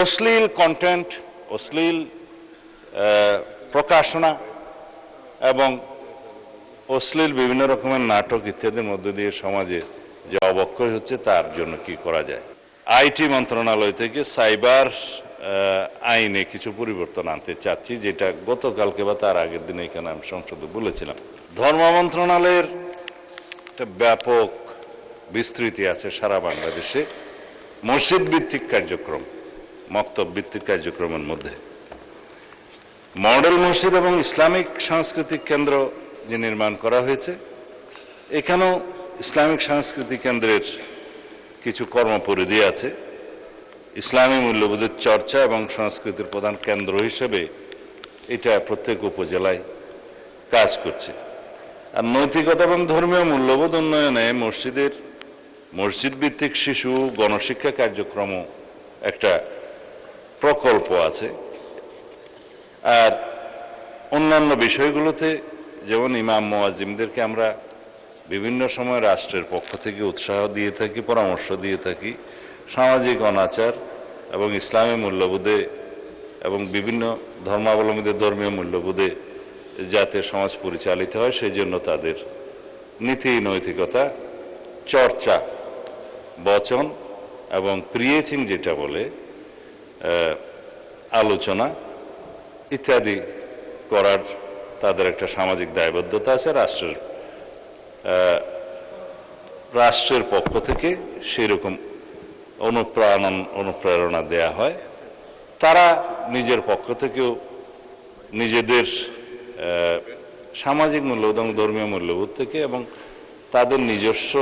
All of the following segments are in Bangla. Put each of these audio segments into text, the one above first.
অশ্লীল কন্টেন্ট, অশ্লীল প্রকাশনা এবং অশ্লীল বিভিন্ন রকমের নাটক ইত্যাদির মধ্য দিয়ে সমাজে যে অবক্ষয় হচ্ছে তার জন্য কি করা যায়। আইটি মন্ত্রণালয় থেকে সাইবার আইনে কিছু পরিবর্তন আনতে চাচ্ছি, যেটা গতকালকে বা তার আগের দিনে এখানে আমি সংসদে বলেছিলাম। ধর্ম মন্ত্রণালয়ের একটা ব্যাপক বিস্তৃতি আছে সারা বাংলাদেশে মসজিদ ভিত্তিক কার্যক্রম, মক্তব ভিত্তিক কার্যক্রমের মধ্যে মডেল মসজিদ এবং ইসলামিক সাংস্কৃতিক কেন্দ্র যে নির্মাণ করা হয়েছে, এখানেও ইসলামিক সাংস্কৃতিক কেন্দ্রের কিছু কর্মপরিধি আছে। ইসলামী মূল্যবোধের চর্চা এবং সংস্কৃতির প্রধান কেন্দ্র হিসেবে এটা প্রত্যেক উপজেলায় কাজ করছে। আর নৈতিকতা এবং ধর্মীয় মূল্যবোধ উন্নয়নে মসজিদ ভিত্তিক শিশু গণশিক্ষা কার্যক্রমও একটা প্রকল্প আছে। আর অন্যান্য বিষয়গুলোতে যেমন ইমাম মুয়াজ্জিমদেরকে আমরা বিভিন্ন সময় রাষ্ট্রের পক্ষ থেকে উৎসাহ দিয়ে থাকি, পরামর্শ দিয়ে থাকি, সামাজিক অনাচার এবং ইসলামী মূল্যবোধে এবং বিভিন্ন ধর্মাবলম্বীদের ধর্মীয় মূল্যবোধে যাতে সমাজ পরিচালিত হয় সেই জন্য তাদের নীতি নৈতিকতা চর্চা, বচন এবং প্রিয়েচিং যেটা বলে আলোচনা ইত্যাদি করার তাদের একটা সামাজিক দায়বদ্ধতা আছে। রাষ্ট্রের পক্ষ থেকে সেই রকম অনুপ্রেরণা দেয়া হয়। তারা নিজের পক্ষ থেকেও নিজেদের সামাজিক মূল্যবোধ এবং ধর্মীয় মূল্যবোধ থেকে এবং তাদের নিজস্ব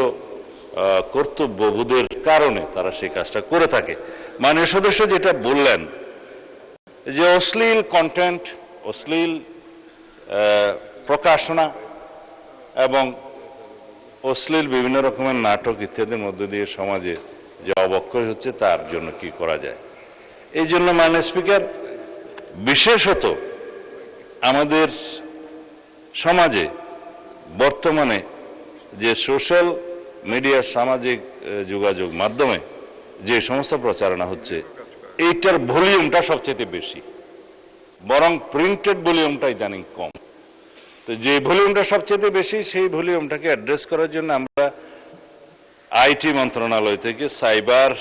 কর্তব্যবোধের কারণে তারা সেই কাজটা করে থাকে। মাননীয় সদস্য যেটা বললেন যে অশ্লীল কন্টেন্ট, অশ্লীল প্রকাশনা এবং অশ্লীল বিভিন্ন রকমের নাটক ইত্যাদির মধ্য দিয়ে সমাজে যে অবক্ষয় হচ্ছে তার জন্য কি করা যায়। এই জন্য মাননীয় স্পিকার, বিশেষত আমাদের সমাজে বর্তমানে যে সোশ্যাল মিডিয়ার সামাজিক যোগাযোগ মাধ্যমে যে সমস্ত প্রচারণা হচ্ছে এইটার ভলিউমটা সবচেয়ে বেশি, বরং প্রিন্টেড ভলিউমটা ইদানিং কম। তো যে ভলিউমটা সবচেয়ে বেশি সেই ভলিউমটাকে অ্যাড্রেস করার জন্য আমরা আইটি মন্ত্রণালয় থেকে সাইবার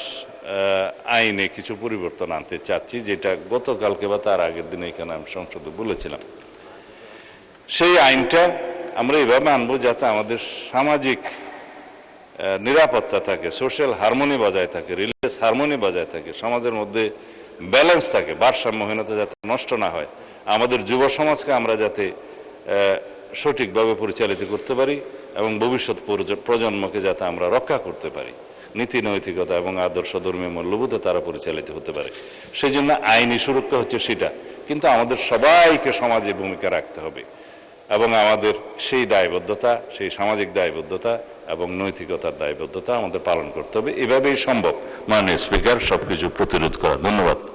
আইনে কিছু পরিবর্তন আনতে চাচ্ছি, যেটা গতকালকে বা তার আগের দিনে এখানে আমি সংসদে বলেছিলাম। সেই আইনটা আমরা এভাবে আনবো যাতে আমাদের সামাজিক নিরাপত্তা থাকে, সোশ্যাল হারমোনি বজায় থাকে, রিলিজিয়াস হারমোনি বজায় থাকে, সমাজের মধ্যে ব্যালেন্স থাকে, ভারসাম্যহীনতা যাতে নষ্ট না হয়, আমাদের যুব সমাজকে আমরা যাতে সঠিকভাবে পরিচালিত করতে পারি এবং ভবিষ্যৎ প্রজন্মকে যাতে আমরা রক্ষা করতে পারি, নীতি নৈতিকতা এবং আদর্শ ধর্মীয় মূল্যবোধে তারা পরিচালিত হতে পারে। সেই জন্য আইনি সুরক্ষা হচ্ছে সেটা, কিন্তু আমাদের সবাইকে সমাজে ভূমিকা রাখতে হবে এবং আমাদের সেই দায়বদ্ধতা, সেই সামাজিক দায়বদ্ধতা এবং নৈতিকতার দায়বদ্ধতা আমাদের পালন করতে হবে। এভাবেই সম্ভব মাননীয় স্পিকার সবকিছু প্রতিরোধ করা। ধন্যবাদ।